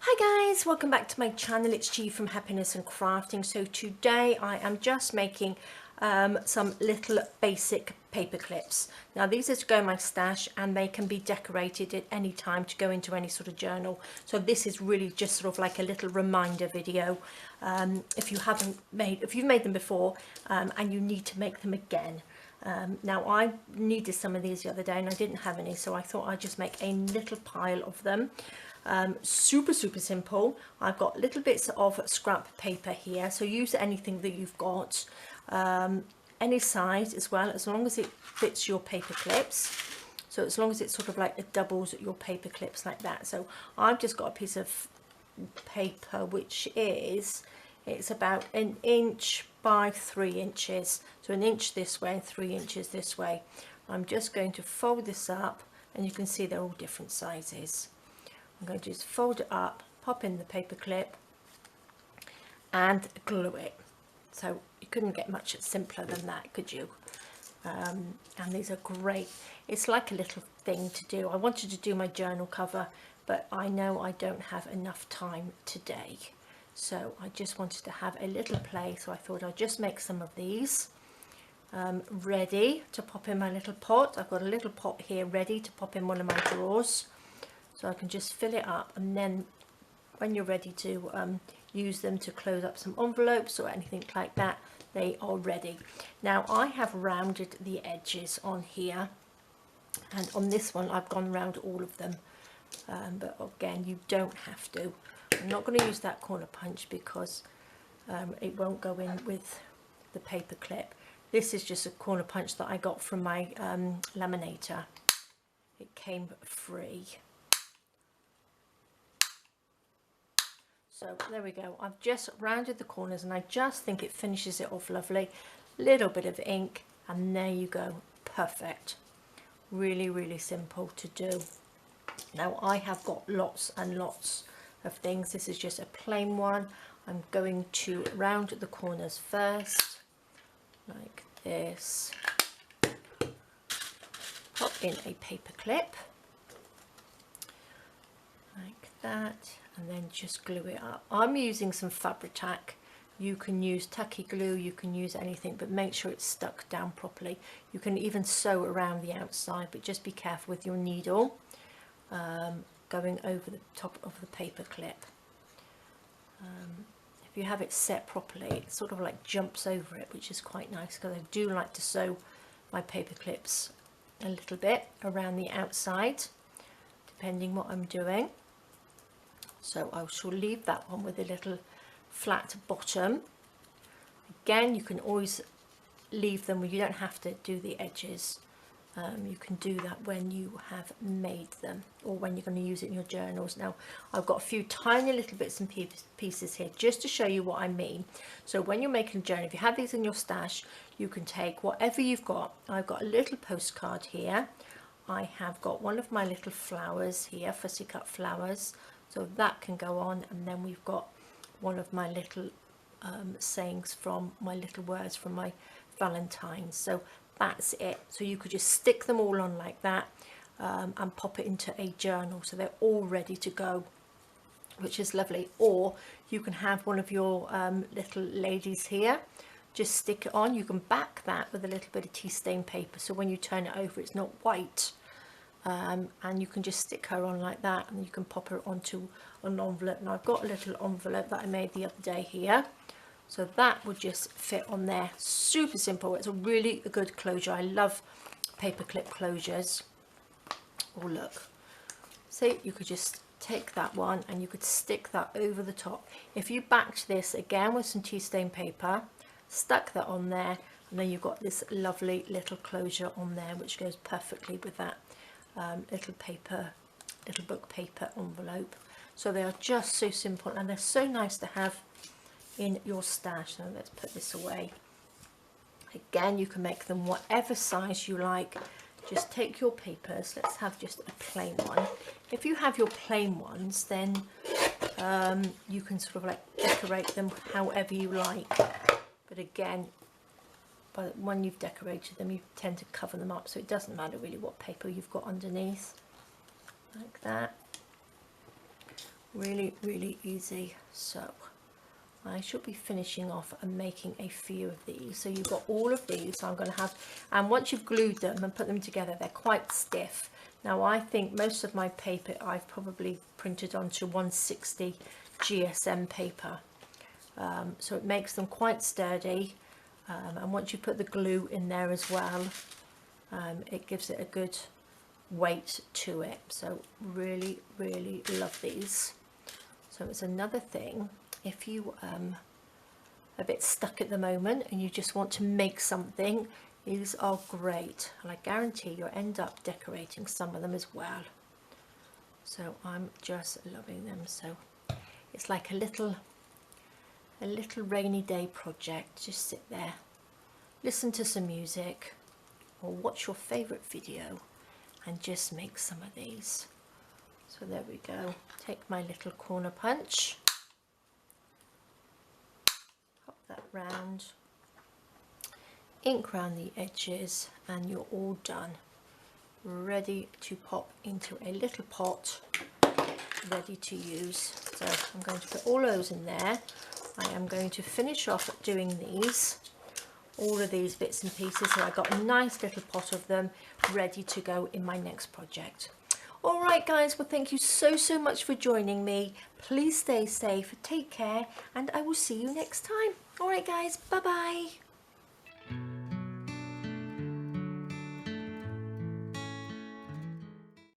Hi guys, welcome back to my channel. It's G from Happiness and Crafting. So today I am just making some little basic paper clips. Now these are to go in my stash and they can be decorated at any time to go into any sort of journal. So this is really just sort of like a little reminder video if you've made them before and you need to make them again. Now I needed some of these the other day and I didn't have any, so I thought I'd just make a little pile of them. Super simple. I've got little bits of scrap paper here, so use anything that you've got, any size as well, as long as it fits your paper clips. So as long as it's sort of like it doubles your paper clips like that. So I've just got a piece of paper which is, it's about 1 inch by 3 inches, so 1 inch this way and 3 inches this way. I'm just going to fold this up and you can see they're all different sizes. I'm going to just fold it up, pop in the paper clip and glue it. So you couldn't get much simpler than that, could you? And these are great. It's like a little thing to do. I wanted to do my journal cover, but I know I don't have enough time today. So I just wanted to have a little play, so I thought I'd just make some of these ready to pop in my little pot. I've got a little pot here ready to pop in one of my drawers. So I can just fill it up, and then when you're ready to use them to close up some envelopes or anything like that, they are ready. Now I have rounded the edges on here, and on this one I've gone round all of them, but again you don't have to. I'm not going to use that corner punch because it won't go in with the paper clip. This is just a corner punch that I got from my laminator. It came free. So there we go. I've just rounded the corners and I just think it finishes it off lovely. Little bit of ink and there you go. Perfect. Really simple to do. Now I have got lots and lots of things. This is just a plain one. I'm going to round the corners first, like this. Pop in a paper clip, like that, and then just glue it up. I'm using some Fabri-Tac. You can use tacky glue, you can use anything, but make sure it's stuck down properly. You can even sew around the outside, but just be careful with your needle going over the top of the paper clip. If you have it set properly, it sort of like jumps over it, which is quite nice, because I do like to sew my paper clips a little bit around the outside, depending what I'm doing. So I shall leave that one with a little flat bottom. Again, you can always leave them, you don't have to do the edges. You can do that when you have made them or when you're going to use it in your journals. Now I've got a few tiny little bits and pieces here just to show you what I mean. So when you're making a journal, if you have these in your stash, you can take whatever you've got. I've got a little postcard here. I have got one of my little flowers here, fussy cut flowers, so that can go on, and then we've got one of my little sayings from my little words from my Valentine's. So that's it. So you could just stick them all on like that and pop it into a journal, so they're all ready to go, which is lovely. Or you can have one of your little ladies here, just stick it on. You can back that with a little bit of tea stain paper, so when you turn it over it's not white, and you can just stick her on like that, and you can pop her onto an envelope. And I've got a little envelope that I made the other day here, so that would just fit on there. Super simple. It's a really good closure. I love paper clip closures. Oh look, see, you could just take that one and you could stick that over the top. If you backed this again with some tea stain paper, stuck that on there, and then you've got this lovely little closure on there which goes perfectly with that little book paper envelope. So they are just so simple and they're so nice to have in your stash. Now let's put this away. Again, you can make them whatever size you like. Just take your papers. Let's have just a plain one. If you have your plain ones, then you can sort of like decorate them however you like. But again, but when you've decorated them, you tend to cover them up, so it doesn't matter really what paper you've got underneath, like that. Really, really easy. So I should be finishing off and making a few of these. So you've got all of these. So I'm going to have, and once you've glued them and put them together, they're quite stiff. Now I think most of my paper I've probably printed onto 160 GSM paper. So it makes them quite sturdy. And once you put the glue in there as well, it gives it a good weight to it. So really, really love these. So it's another thing, if you a bit stuck at the moment and you just want to make something, these are great, and I guarantee you'll end up decorating some of them as well. So I'm just loving them. So it's like a little rainy day project. Just sit there, listen to some music or watch your favorite video and just make some of these. So there we go. Take my little corner punch, pop that round, ink around the edges, and you're all done. Ready to pop into a little pot, ready to use. So I'm going to put all those in there. I am going to finish off doing these, all of these bits and pieces, so I've got a nice little pot of them ready to go in my next project. All right guys, well thank you so much for joining me. Please stay safe, take care, and I will see you next time. All right guys, bye bye.